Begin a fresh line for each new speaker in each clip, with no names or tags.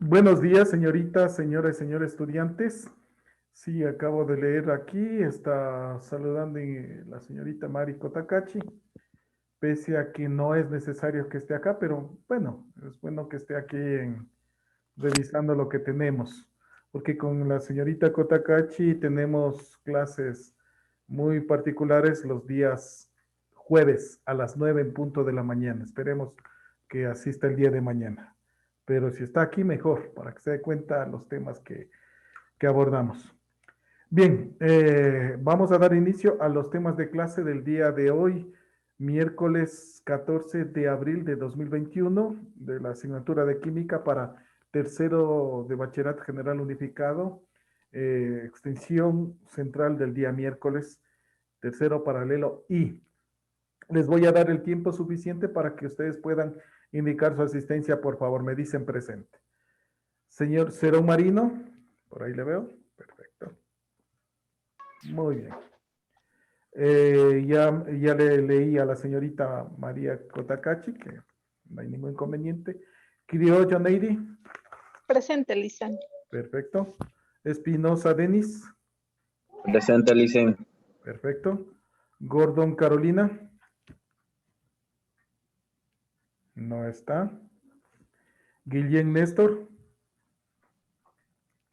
Buenos días, señoritas, señores, señores estudiantes. Sí, acabo de leer aquí, está saludando la señorita Mariko Takachi, pese a que no es necesario que esté acá, pero bueno, es bueno que esté aquí revisando lo que tenemos, porque con la señorita Kotakachi tenemos clases muy particulares los días jueves a las 9 en punto de la mañana. Esperemos que asista el día de mañana. Pero si está aquí, mejor, para que se dé cuenta los temas que abordamos. Bien, vamos a dar inicio a los temas de clase del día de hoy, miércoles 14 de abril de 2021, de la asignatura de química para tercero de bachillerato general unificado, extensión central del día miércoles, tercero paralelo I. Les voy a dar el tiempo suficiente para que ustedes puedan indicar su asistencia, por favor, me dicen presente. Señor Cerón Marino, por ahí le veo, perfecto. Muy bien. Ya le leí a la señorita María Kotakachi, que no hay ningún inconveniente. Criollo Neidi.
Presente, Lisan.
Perfecto. Espinosa Denis.
Presente, Licen.
Perfecto. Gordon Carolina. No está. Guillén Néstor.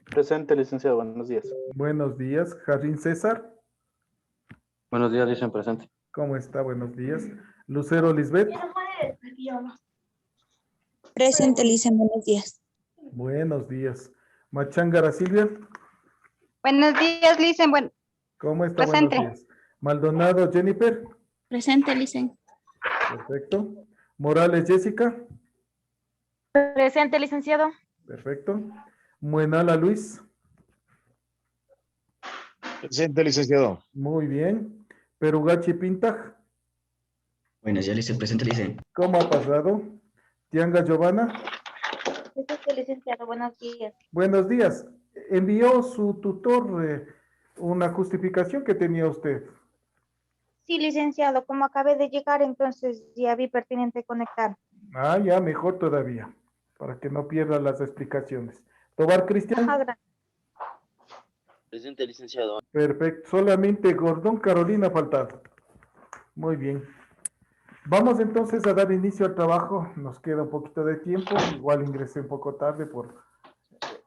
Presente, licenciado. Buenos días.
Buenos días. Jarrín César.
Buenos días, Licen, presente.
¿Cómo está? Buenos días. Lucero Lisbeth.
Presente, Licen, buenos días.
Buenos días. Machangara Silvia.
Buenos días, Licen.
¿Cómo está?
Presente.
Buenos días. Maldonado Jennifer.
Presente, Licen.
Perfecto. Morales Jessica.
Presente, licenciado.
Perfecto. Muenala Luis.
Presente, licenciado.
Muy bien. Perugachi Pintaj.
Buenos días, Licen. Presente, Licen.
¿Cómo ha pasado? Tianga Giovanna.
Presente, licenciado. Buenos días.
Buenos días. Envió su tutor una justificación que tenía usted.
Sí, licenciado. Como acabé de llegar, entonces ya vi pertinente conectar.
Ah, ya, mejor todavía, para que no pierda las explicaciones. Tobar Cristian.
Ajá, gracias.
Presente, licenciado.
Perfecto. Solamente Gordón Carolina ha faltado. Muy bien. Vamos entonces a dar inicio al trabajo. Nos queda un poquito de tiempo. Igual ingresé un poco tarde por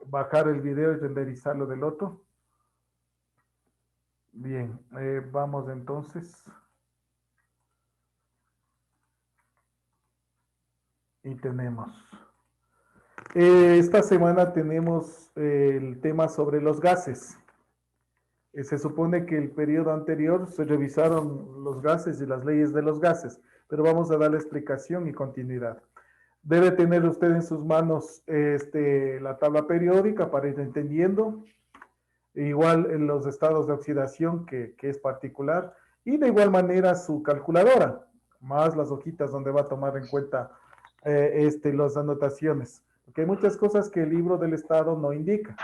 bajar el video y renderizarlo del otro. Bien, vamos entonces. Y tenemos. Esta semana tenemos el tema sobre los gases. Se supone que el periodo anterior se revisaron los gases y las leyes de los gases, pero vamos a dar la explicación y continuidad. Debe tener usted en sus manos la tabla periódica para ir entendiendo. Igual en los estados de oxidación, que es particular, y de igual manera su calculadora, más las hojitas donde va a tomar en cuenta las anotaciones, porque hay muchas cosas que el libro del estado no indica.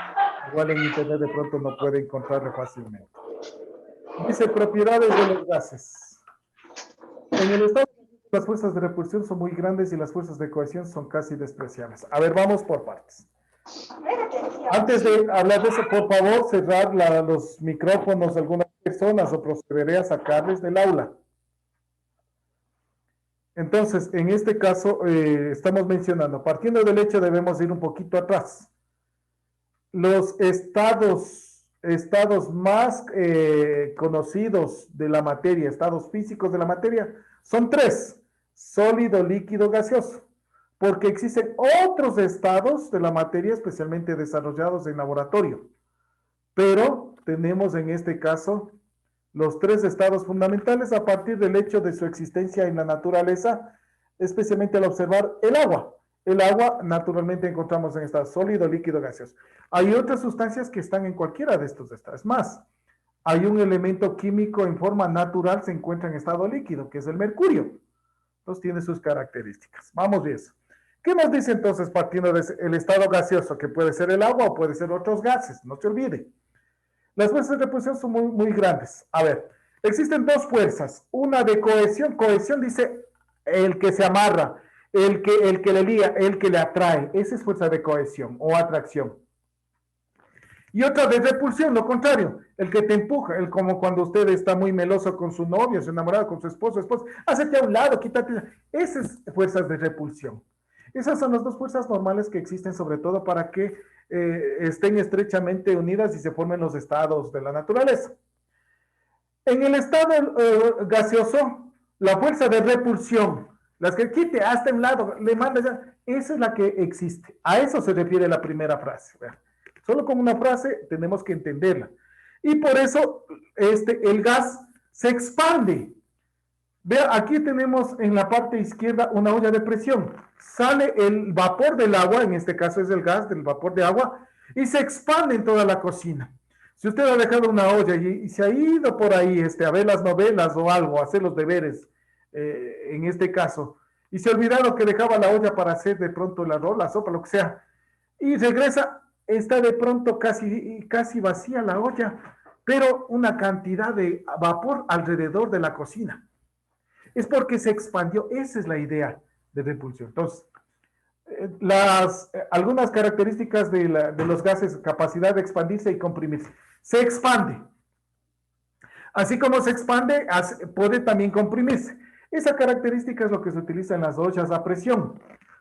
Igual en internet de pronto no puede encontrarlo fácilmente. Dice propiedades de los gases. En el estado las fuerzas de repulsión son muy grandes y las fuerzas de cohesión son casi despreciables. A ver, vamos por partes. Antes de hablar de eso, por favor, cerrar los micrófonos de algunas personas o procederé a sacarles del aula. Entonces, en este caso, estamos mencionando, partiendo del hecho, debemos ir un poquito atrás. Los estados más conocidos de la materia, estados físicos de la materia, son tres: sólido, líquido, gaseoso. Porque existen otros estados de la materia especialmente desarrollados en laboratorio. Pero tenemos en este caso los tres estados fundamentales a partir del hecho de su existencia en la naturaleza, especialmente al observar el agua. El agua naturalmente encontramos en estado sólido, líquido, gaseoso. Hay otras sustancias que están en cualquiera de estos estados. Es más, hay un elemento químico en forma natural, se encuentra en estado líquido, que es el mercurio. Entonces tiene sus características. Vamos de eso. ¿Qué nos dice entonces partiendo del estado gaseoso, que puede ser el agua o puede ser otros gases? No se olvide. Las fuerzas de repulsión son muy grandes. A ver, existen dos fuerzas. Una de cohesión. Cohesión dice el que se amarra. el que le liga, el que le atrae. Esa es fuerza de cohesión o atracción. Y otra de repulsión, lo contrario, el que te empuja, el como cuando usted está muy meloso con su novio, su enamorado, con su esposa, hácete a un lado, quítate. Esas fuerzas de repulsión. Esas son las dos fuerzas normales que existen, sobre todo para que estén estrechamente unidas y se formen los estados de la naturaleza. En el estado gaseoso, la fuerza de repulsión, las que quite hasta un lado, le manda ya, esa es la que existe. A eso se refiere la primera frase. ¿Verdad? Solo con una frase tenemos que entenderla. Y por eso el gas se expande. Vea, aquí tenemos en la parte izquierda una olla de presión. Sale el vapor del agua, en este caso es el gas del vapor de agua, y se expande en toda la cocina. Si usted ha dejado una olla y se ha ido por ahí a ver las novelas o algo, a hacer los deberes, en este caso, y se ha olvidado que dejaba la olla para hacer de pronto el arroz, la sopa, lo que sea, y regresa, está de pronto casi vacía la olla, pero una cantidad de vapor alrededor de la cocina. Es porque se expandió. Esa es la idea de repulsión. Entonces, algunas características de los gases, capacidad de expandirse y comprimirse. Se expande. Así como se expande, puede también comprimirse. Esa característica es lo que se utiliza en las ollas a presión.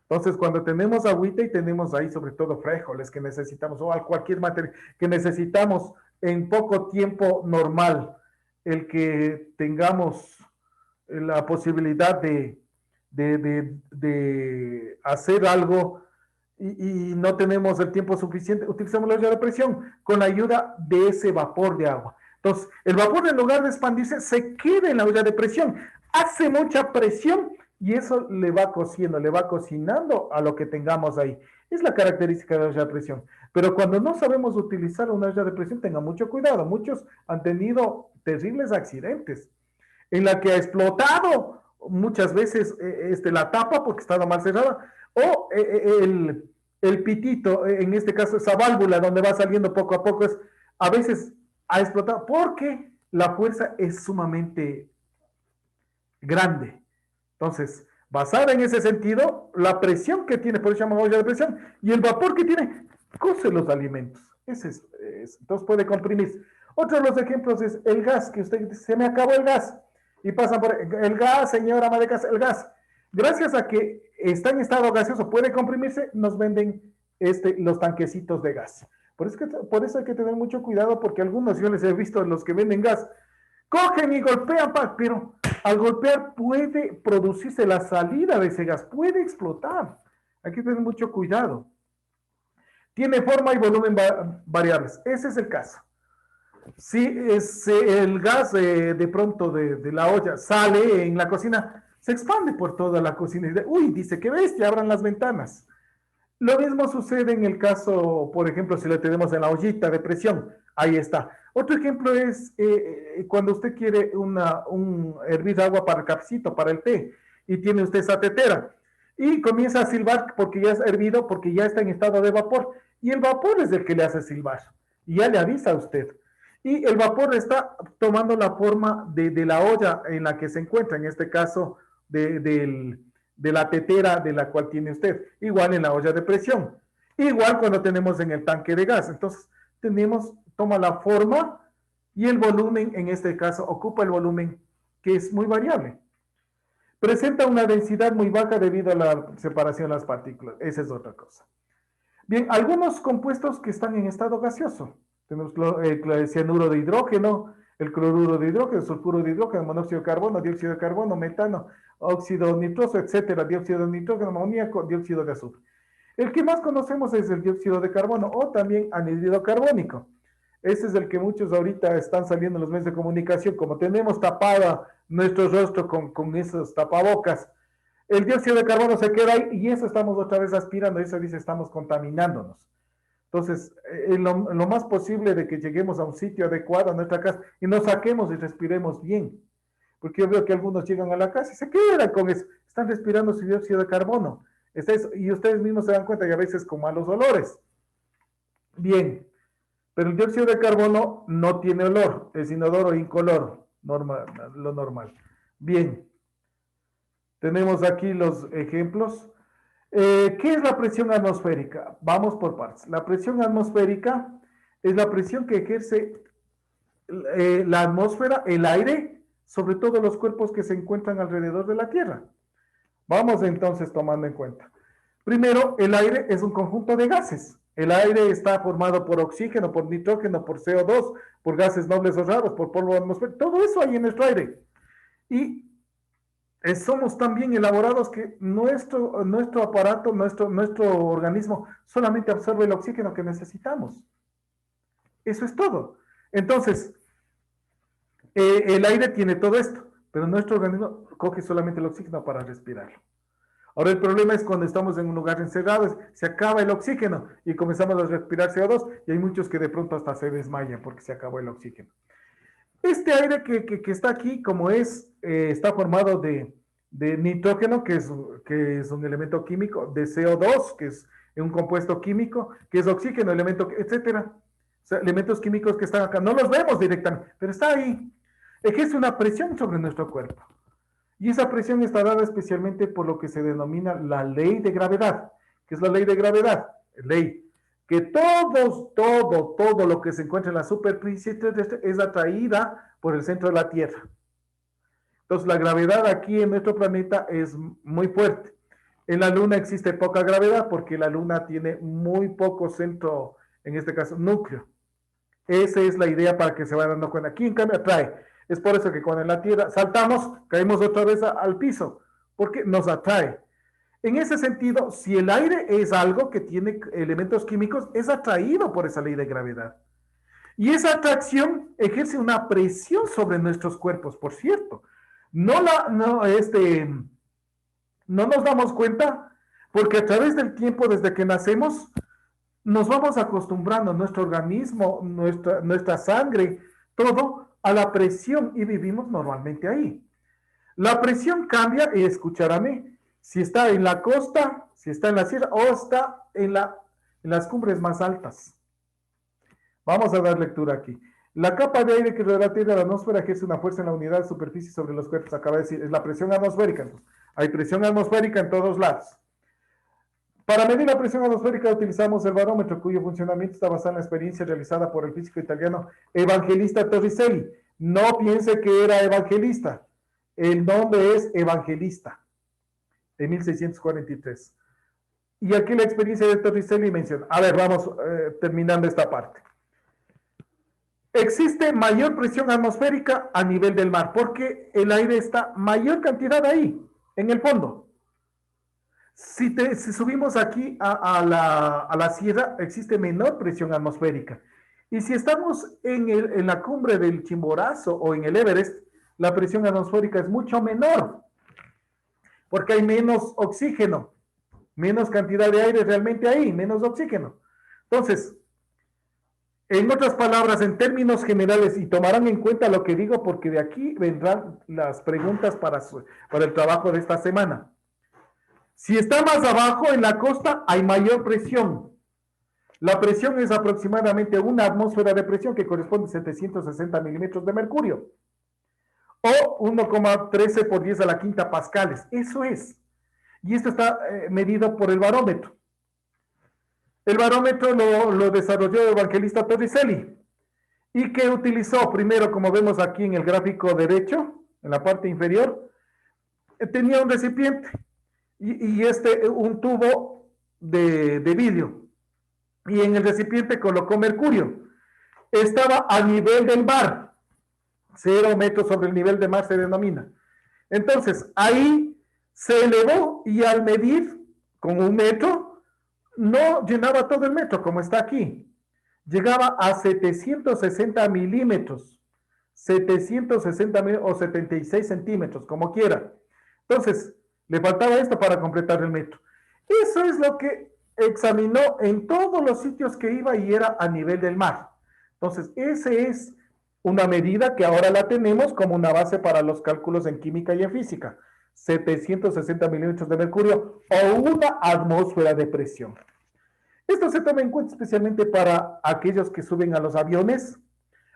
Entonces, cuando tenemos agüita y tenemos ahí sobre todo frijoles que necesitamos o cualquier material que necesitamos en poco tiempo normal, el que tengamos la posibilidad de hacer algo y no tenemos el tiempo suficiente, utilizamos la olla de presión con la ayuda de ese vapor de agua. Entonces, el vapor en lugar de expandirse se queda en la olla de presión, hace mucha presión y eso le va cociendo, le va cocinando a lo que tengamos ahí. Es la característica de la olla de presión. Pero cuando no sabemos utilizar una olla de presión, tengan mucho cuidado. Muchos han tenido terribles accidentes en la que ha explotado muchas veces la tapa porque estaba mal cerrada, o el pitito, en este caso esa válvula donde va saliendo poco a poco, a veces ha explotado porque la fuerza es sumamente grande. Entonces, basada en ese sentido, la presión que tiene, por eso se llama olla de presión, y el vapor que tiene, cose los alimentos. Entonces puede comprimirse. Otro de los ejemplos es el gas, que usted dice, se me acabó el gas. Y pasan por el gas, señora ama de casa, el gas. Gracias a que está en estado gaseoso, puede comprimirse, nos venden los tanquecitos de gas. Por eso hay que tener mucho cuidado, porque algunos yo les he visto, los que venden gas, cogen y golpean, pero al golpear puede producirse la salida de ese gas, puede explotar. Hay que tener mucho cuidado. Tiene forma y volumen variables. Ese es el caso. Si el gas de pronto de la olla sale en la cocina, se expande por toda la cocina. Uy, dice, qué bestia, abran las ventanas. Lo mismo sucede en el caso, por ejemplo, si lo tenemos en la ollita de presión. Ahí está. Otro ejemplo es cuando usted quiere hervir agua para el cafecito, para el té, y tiene usted esa tetera, y comienza a silbar porque ya es hervido, porque ya está en estado de vapor, y el vapor es el que le hace silbar, y ya le avisa a usted. Y el vapor está tomando la forma de la olla en la que se encuentra, en este caso de la tetera de la cual tiene usted, igual en la olla de presión, igual cuando tenemos en el tanque de gas. Entonces toma la forma y el volumen, en este caso ocupa el volumen que es muy variable. Presenta una densidad muy baja debido a la separación de las partículas. Esa es otra cosa. Bien, algunos compuestos que están en estado gaseoso. Tenemos el cianuro de hidrógeno, el cloruro de hidrógeno, el sulfuro de hidrógeno, monóxido de carbono, dióxido de carbono, metano, óxido nitroso, etcétera, dióxido de nitrógeno, amoníaco, dióxido de azufre. El que más conocemos es el dióxido de carbono o también anhídrido carbónico. Ese es el que muchos ahorita están saliendo en los medios de comunicación, como tenemos tapada nuestro rostro con esos tapabocas. El dióxido de carbono se queda ahí y eso estamos otra vez aspirando, eso dice estamos contaminándonos. Entonces, lo más posible de que lleguemos a un sitio adecuado a nuestra casa y nos saquemos y respiremos bien. Porque yo veo que algunos llegan a la casa y se quedan con eso, están respirando su dióxido de carbono. Y ustedes mismos se dan cuenta que a veces con malos olores. Bien, pero el dióxido de carbono no tiene olor, es inodoro e incoloro, lo normal. Bien, Tenemos aquí los ejemplos. ¿Qué es la presión atmosférica? Vamos por partes. La presión atmosférica es la presión que ejerce la atmósfera, el aire, sobre todo los cuerpos que se encuentran alrededor de la Tierra. Vamos entonces tomando en cuenta. Primero, el aire es un conjunto de gases. El aire está formado por oxígeno, por nitrógeno, por CO2, por gases nobles o raros, por polvo atmosférico. Todo eso hay en nuestro aire. Y somos tan bien elaborados que nuestro aparato, nuestro organismo solamente absorbe el oxígeno que necesitamos. Eso es todo. Entonces, el aire tiene todo esto, pero nuestro organismo coge solamente el oxígeno para respirarlo. Ahora el problema es cuando estamos en un lugar encerrado, se acaba el oxígeno y comenzamos a respirar CO2 y hay muchos que de pronto hasta se desmayan porque se acabó el oxígeno. Este aire que está aquí, como está formado de nitrógeno, que es un elemento químico, de CO2, que es un compuesto químico, que es oxígeno, elemento, etcétera. O sea, elementos químicos que están acá. No los vemos directamente, pero está ahí. Ejerce una presión sobre nuestro cuerpo. Y esa presión está dada especialmente por lo que se denomina la ley de gravedad. ¿Qué es la ley de gravedad? Ley que todo lo que se encuentra en la superficie terrestre es atraída por el centro de la Tierra. Entonces, la gravedad aquí en nuestro planeta es muy fuerte. En la Luna existe poca gravedad porque la Luna tiene muy poco centro, en este caso, núcleo. Esa es la idea para que se vayan dando cuenta. Aquí, en cambio, atrae. Es por eso que cuando en la Tierra saltamos, caemos otra vez al piso, porque nos atrae. En ese sentido, si el aire es algo que tiene elementos químicos, es atraído por esa ley de gravedad. Y esa atracción ejerce una presión sobre nuestros cuerpos, por cierto. No nos damos cuenta porque a través del tiempo, desde que nacemos, nos vamos acostumbrando, nuestro organismo, nuestra sangre, todo a la presión y vivimos normalmente ahí. La presión cambia, y escúchame, si está en la costa, si está en la sierra o está en las cumbres más altas. Vamos a dar lectura aquí. La capa de aire que rodea la Tierra, la atmósfera, ejerce una fuerza en la unidad de superficie sobre los cuerpos. Acaba de decir, es la presión atmosférica. Entonces, hay presión atmosférica en todos lados. Para medir la presión atmosférica utilizamos el barómetro, cuyo funcionamiento está basado en la experiencia realizada por el físico italiano Evangelista Torricelli. No piense que era evangelista. El nombre es Evangelista, de 1643. Y aquí la experiencia de Torricelli menciona. A ver, vamos terminando esta parte. Existe mayor presión atmosférica a nivel del mar, porque el aire está mayor cantidad ahí, en el fondo. Si subimos aquí a la sierra, existe menor presión atmosférica. Y si estamos en la cumbre del Chimborazo o en el Everest, la presión atmosférica es mucho menor, porque hay menos oxígeno, menos cantidad de aire realmente ahí, menos oxígeno. Entonces, en otras palabras, en términos generales, y tomarán en cuenta lo que digo, porque de aquí vendrán las preguntas para el trabajo de esta semana. Si está más abajo en la costa, hay mayor presión. La presión es aproximadamente una atmósfera de presión que corresponde a 760 milímetros de mercurio. O 1,13 por 10 a la quinta pascales. Eso es. Y esto está medido por el barómetro. El barómetro lo desarrolló el evangelista Torricelli. Y que utilizó primero, como vemos aquí en el gráfico derecho, en la parte inferior, tenía un recipiente. Y un tubo de vidrio. Y en el recipiente colocó mercurio. Estaba a nivel del mar. 0 metros sobre el nivel del mar se denomina. Entonces, ahí se elevó y al medir con 1 metro, no llenaba todo el metro como está aquí. Llegaba a 760 milímetros. 760 o 76 centímetros, como quiera. Entonces, le faltaba esto para completar el metro. Eso es lo que examinó en todos los sitios que iba y era a nivel del mar. Entonces, esa es una medida que ahora la tenemos como una base para los cálculos en química y en física. 760 milímetros de mercurio o una atmósfera de presión. Esto se toma en cuenta especialmente para aquellos que suben a los aviones,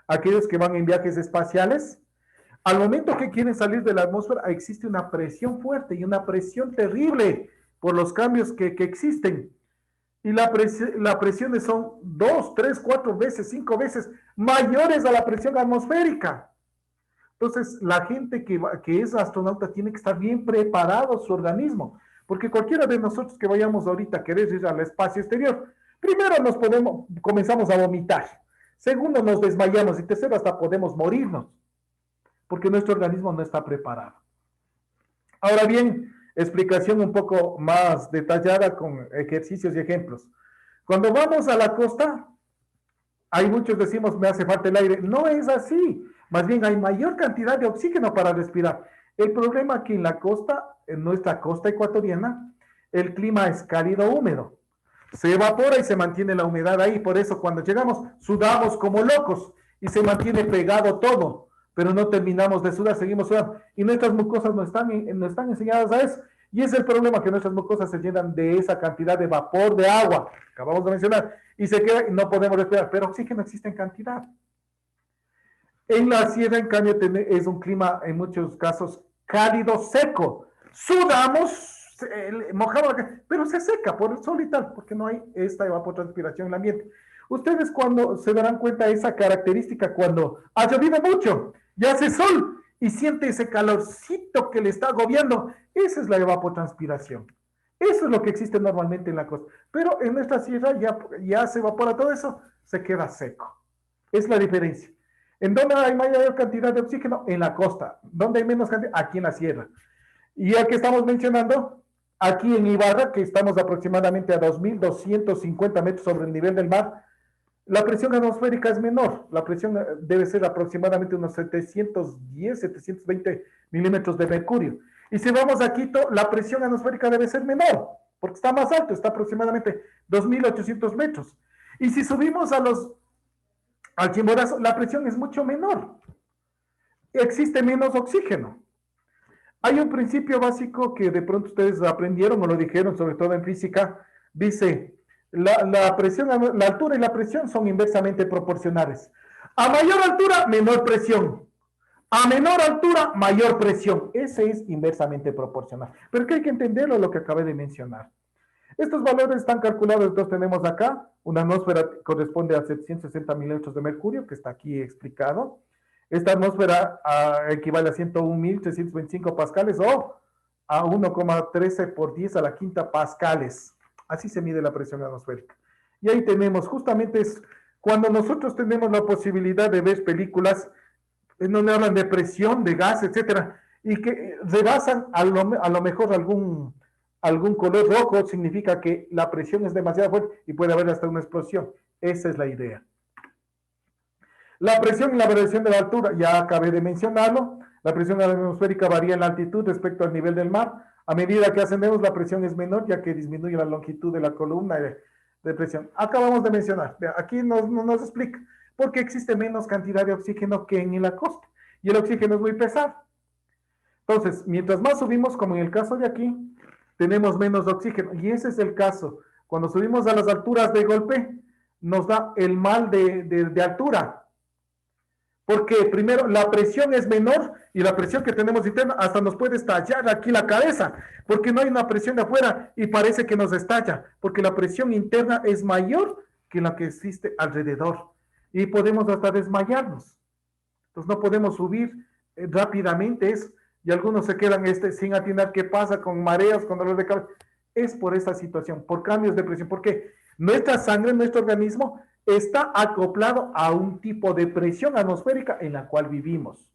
aquellos que van en viajes espaciales, Al momento que quieren salir de la atmósfera, existe una presión fuerte y una presión terrible por los cambios que existen. Y las presiones son 2, 3, 4 veces, 5 veces mayores a la presión atmosférica. Entonces, la gente que es astronauta tiene que estar bien preparado su organismo, porque cualquiera de nosotros que vayamos ahorita a querer ir al espacio exterior, primero comenzamos a vomitar, segundo nos desmayamos y tercero hasta podemos morirnos, porque nuestro organismo no está preparado. Ahora bien, explicación un poco más detallada con ejercicios y ejemplos. Cuando vamos a la costa, hay muchos decimos, me hace falta el aire. No es así. Más bien hay mayor cantidad de oxígeno para respirar. El problema aquí en la costa, en nuestra costa ecuatoriana, el clima es cálido húmedo. Se evapora y se mantiene la humedad ahí. Por eso cuando llegamos sudamos como locos y se mantiene pegado todo. Pero no terminamos de sudar, seguimos sudando. Y nuestras mucosas no están enseñadas a eso. Y es el problema, que nuestras mucosas se llenan de esa cantidad de vapor de agua, que acabamos de mencionar, y se queda y no podemos respirar. Pero oxígeno existe en cantidad. En la sierra, en cambio, es un clima, en muchos casos, cálido, seco. Sudamos, mojamos, pero se seca por el sol y tal, porque no hay esta evapotranspiración en el ambiente. Ustedes cuando se darán cuenta de esa característica, cuando ha llovido mucho y hace sol y siente ese calorcito que le está agobiando, esa es la evapotranspiración. Eso es lo que existe normalmente en la costa. Pero en nuestra sierra ya se evapora todo eso, se queda seco. Es la diferencia. ¿En dónde hay mayor cantidad de oxígeno? En la costa. ¿Dónde hay menos cantidad? Aquí en la sierra. Y ya que estamos mencionando, aquí en Ibarra, que estamos aproximadamente a 2.250 metros sobre el nivel del mar, la presión atmosférica es menor. La presión debe ser aproximadamente unos 710, 720 milímetros de mercurio. Y si vamos a Quito, la presión atmosférica debe ser menor, porque está más alto, está aproximadamente 2.800 metros. Y si subimos al Chimborazo, la presión es mucho menor. Existe menos oxígeno. Hay un principio básico que de pronto ustedes aprendieron o lo dijeron, sobre todo en física. Dice, la altura y la presión son inversamente proporcionales. A mayor altura, menor presión. A menor altura, mayor presión. Ese es inversamente proporcional. Pero que hay que entenderlo, lo que acabé de mencionar. Estos valores están calculados, entonces tenemos acá, una atmósfera corresponde a 760 milímetros de mercurio, que está aquí explicado. Esta atmósfera equivale a 101.325 pascales o a 1,13 por 10 a la quinta pascales. Así se mide la presión atmosférica. Y ahí tenemos, justamente es cuando nosotros tenemos la posibilidad de ver películas en donde hablan de presión, de gas, etcétera, y que rebasan a lo mejor algún color rojo, significa que la presión es demasiado fuerte y puede haber hasta una explosión. Esa es la idea. La presión y la variación de la altura, ya acabé de mencionarlo. La presión atmosférica varía en la altitud respecto al nivel del mar. A medida que ascendemos, la presión es menor, ya que disminuye la longitud de la columna de presión. Acabamos de mencionar. Aquí nos explica por qué existe menos cantidad de oxígeno que en la costa. Y el oxígeno es muy pesado. Entonces, mientras más subimos, como en el caso de aquí, tenemos menos oxígeno. Y ese es el caso. Cuando subimos a las alturas de golpe, nos da el mal de altura. Porque primero la presión es menor y la presión que tenemos interna hasta nos puede estallar aquí la cabeza, porque no hay una presión de afuera y parece que nos estalla, porque la presión interna es mayor que la que existe alrededor y podemos hasta desmayarnos. Entonces no podemos subir rápidamente y algunos se quedan sin atinar qué pasa con mareas, con dolor de cabeza. Es por esta situación, por cambios de presión, porque nuestra sangre, nuestro organismo está acoplado a un tipo de presión atmosférica en la cual vivimos.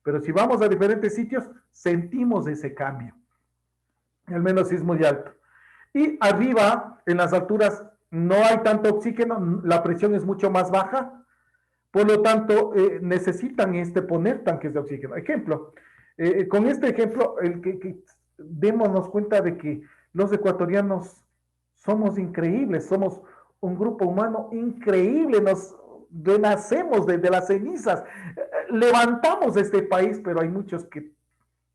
Pero si vamos a diferentes sitios, sentimos ese cambio. Al menos si es muy alto. Y arriba, en las alturas, no hay tanto oxígeno, la presión es mucho más baja, por lo tanto, necesitan poner tanques de oxígeno. Ejemplo, con este ejemplo, démonos cuenta de que los ecuatorianos somos increíbles, somos un grupo humano increíble, nos renacemos desde las cenizas, levantamos este país, pero hay muchos que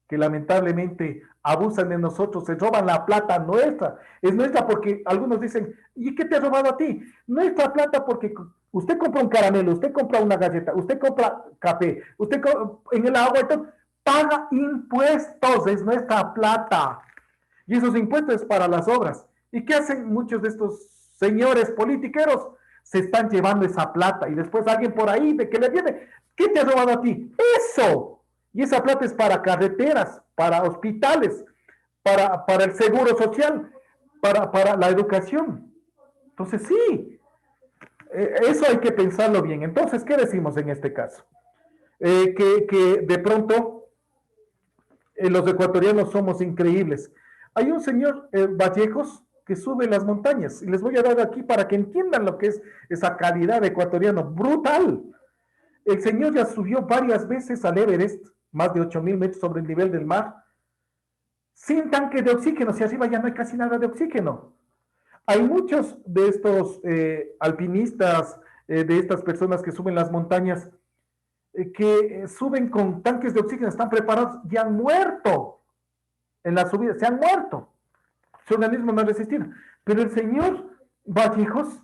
que lamentablemente abusan de nosotros, se roban la plata nuestra. Es nuestra porque algunos dicen, ¿y qué te ha robado a ti? Nuestra plata porque usted compra un caramelo, usted compra una galleta, usted compra café, usted en el agua, entonces, paga impuestos, es nuestra plata. Y esos impuestos es para las obras. ¿Y qué hacen muchos de estos señores politiqueros? Se están llevando esa plata y después alguien por ahí de que le viene, ¿qué te ha robado a ti? Eso. Y esa plata es para carreteras, para hospitales, para el seguro social, para la educación. Entonces sí, eso hay que pensarlo bien. Entonces, ¿qué decimos en este caso? Que de pronto los ecuatorianos somos increíbles. Hay un señor Vallejos que sube las montañas y les voy a dar aquí para que entiendan lo que es esa calidad de ecuatoriano brutal. El señor ya subió varias veces al Everest, más de 8,000 metros sobre el nivel del mar, sin tanque de oxígeno. Si arriba ya no hay casi nada de oxígeno. Hay muchos de estos alpinistas, de estas personas que suben las montañas, que suben con tanques de oxígeno, están preparados y han muerto en la subida, se han muerto. Su organismo no ha resistido. Pero el señor Vallejos,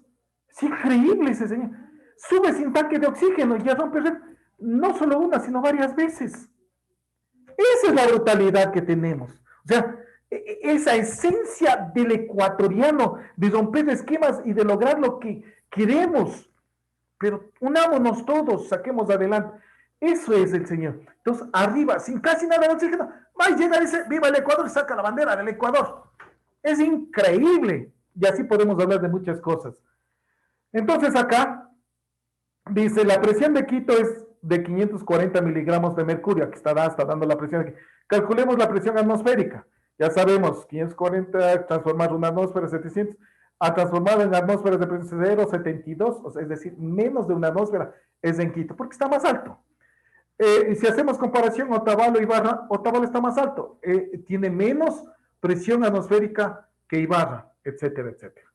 es increíble ese señor, sube sin tanque de oxígeno y ya rompe no solo una, sino varias veces. Esa es la brutalidad que tenemos. O sea, esa esencia del ecuatoriano, de romper esquemas y de lograr lo que queremos. Pero unámonos todos, saquemos adelante. Eso es el señor. Entonces, arriba, sin casi nada de oxígeno, va y llega y dice, viva el Ecuador, y saca la bandera del Ecuador. Es increíble. Y así podemos hablar de muchas cosas. Entonces acá, dice, la presión de Quito es de 540 miligramos de mercurio. Aquí está dando la presión. Aquí. Calculemos la presión atmosférica. Ya sabemos, 540, transformar una atmósfera 700, a transformar en atmósferas de presión 0,72, o sea, es decir, menos de una atmósfera es en Quito, porque está más alto. Y si hacemos comparación, Otavalo y Ibarra, Otavalo está más alto, tiene menos presión atmosférica que Ibarra, etcétera, etcétera.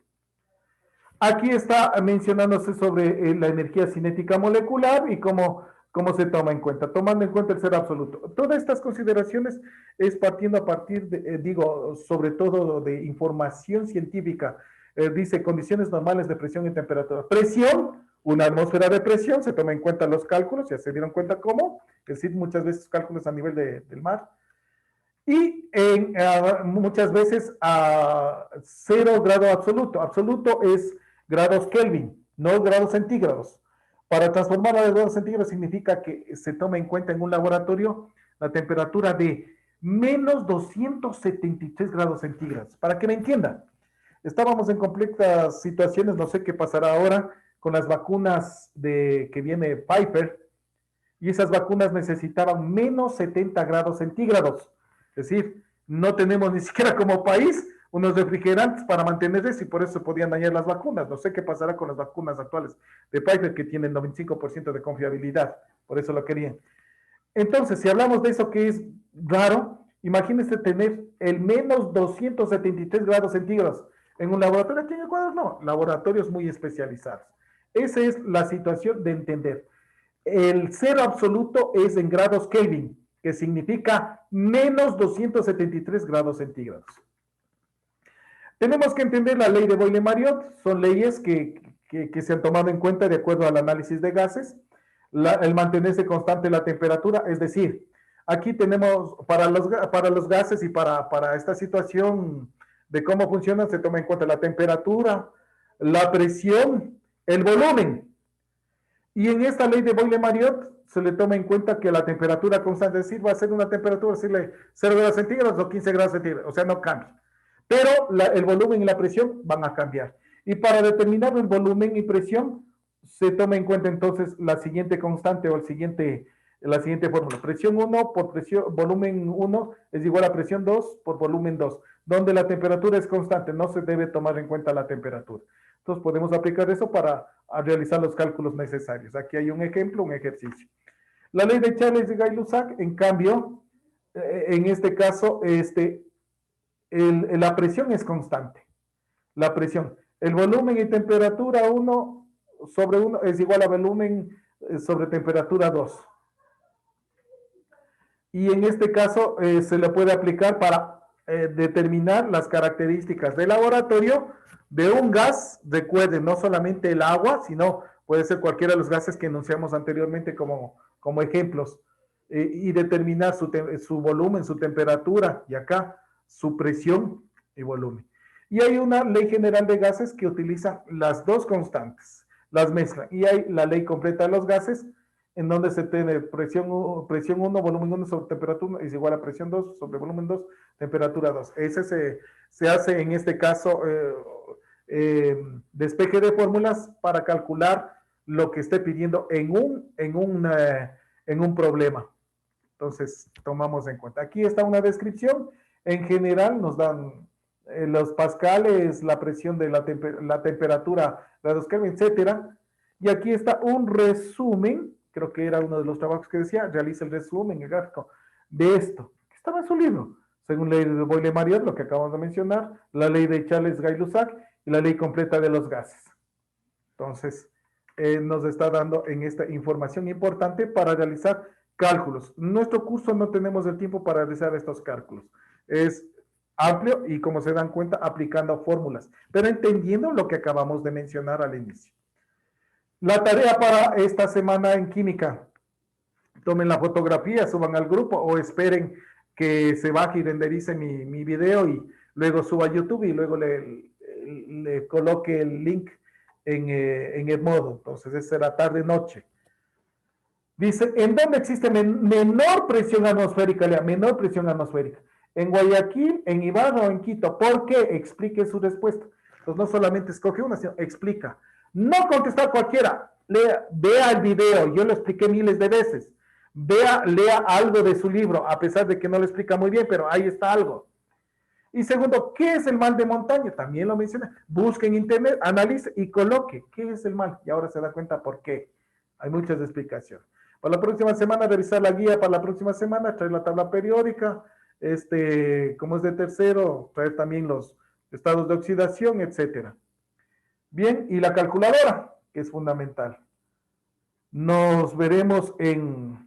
Aquí está mencionándose sobre la energía cinética molecular y cómo se toma en cuenta, tomando en cuenta el cero absoluto. Todas estas consideraciones es partiendo a partir de, sobre todo de información científica. Dice condiciones normales de presión y temperatura. Presión, una atmósfera de presión, se toma en cuenta los cálculos, ya se dieron cuenta cómo, es decir, muchas veces cálculos a nivel del mar. Y muchas veces a 0 grado absoluto. Absoluto es grados Kelvin, no grados centígrados. Para transformar a grados centígrados significa que se toma en cuenta en un laboratorio la temperatura de menos 273 grados centígrados. Para que me entiendan, estábamos en complejas situaciones, no sé qué pasará ahora con las vacunas que viene Pfizer, y esas vacunas necesitaban menos 70 grados centígrados. Es decir, no tenemos ni siquiera como país unos refrigerantes para mantenerles y por eso se podían dañar las vacunas. No sé qué pasará con las vacunas actuales de Pfizer que tienen 95% de confiabilidad, por eso lo querían. Entonces, si hablamos de eso que es raro, imagínense tener el menos 273 grados centígrados en un laboratorio. Aquí en Ecuador no, laboratorios muy especializados. Esa es la situación de entender. El cero absoluto es en grados Kelvin, que significa menos 273 grados centígrados. Tenemos que entender la ley de Boyle-Mariotte, son leyes que se han tomado en cuenta de acuerdo al análisis de gases, el mantenerse constante la temperatura, es decir, aquí tenemos para los gases y para esta situación de cómo funcionan, se toma en cuenta la temperatura, la presión, el volumen. Y en esta ley de Boyle-Mariotte se le toma en cuenta que la temperatura constante, es decir, va a ser una temperatura, decirle 0 grados centígrados o 15 grados centígrados, o sea, no cambia. Pero el volumen y la presión van a cambiar. Y para determinar el volumen y presión, se toma en cuenta entonces la siguiente constante o la siguiente fórmula. Presión 1 por volumen 1 es igual a presión 2 por volumen 2, donde la temperatura es constante, no se debe tomar en cuenta la temperatura. Entonces podemos aplicar eso para realizar los cálculos necesarios. Aquí hay un ejemplo, un ejercicio. La ley de Charles de Gay-Lussac, en cambio, en este caso, la presión es constante. La presión. El volumen y temperatura 1 sobre 1 es igual a volumen sobre temperatura 2. y en este caso se le puede aplicar para determinar las características de laboratorio de un gas. Recuerden, no solamente el agua, sino puede ser cualquiera de los gases que enunciamos anteriormente como ejemplos, y determinar su volumen, su temperatura, y acá su presión y volumen. Y hay una ley general de gases que utiliza las dos constantes, las mezcla, y hay la ley completa de los gases, en donde se tiene presión 1, volumen 1 sobre temperatura 1 es igual a presión 2 sobre volumen 2, temperatura 2. Ese se hace en este caso despeje de fórmulas para calcular lo que esté pidiendo en un problema. Entonces, tomamos en cuenta. Aquí está una descripción. En general nos dan los pascales, la presión de la temperatura, grados Kelvin, etcétera. Y aquí está un resumen, creo que era uno de los trabajos que decía, realiza el resumen, el gráfico de esto, que estaba en su libro, según la ley de Boyle-Marriott, lo que acabamos de mencionar, la ley de Charles-Gay-Lussac y la ley completa de los gases. Entonces, nos está dando en esta información importante para realizar cálculos. En nuestro curso no tenemos el tiempo para realizar estos cálculos. Es amplio y, como se dan cuenta, aplicando fórmulas, pero entendiendo lo que acabamos de mencionar al inicio. La tarea para esta semana en química: tomen la fotografía, suban al grupo o esperen que se baje y renderice mi video y luego suba a YouTube y luego le coloque el link en el modo. Entonces, esa será tarde-noche. Dice, ¿en dónde existe menor presión atmosférica? Menor presión atmosférica. ¿En Guayaquil, en Ibarra o en Quito? ¿Por qué? Explique su respuesta. Entonces, no solamente escoge una, sino explica. No contestar cualquiera. Vea el video, yo lo expliqué miles de veces. Lea algo de su libro, a pesar de que no lo explica muy bien, pero ahí está algo. Y segundo, ¿qué es el mal de montaña? También lo mencioné. Busque en internet, analice y coloque qué es el mal. Y ahora se da cuenta por qué. Hay muchas explicaciones. Para la próxima semana, revisar la guía para la próxima semana, traer la tabla periódica, como es de tercero, traer también los estados de oxidación, etcétera. Bien, y la calculadora, que es fundamental. Nos veremos en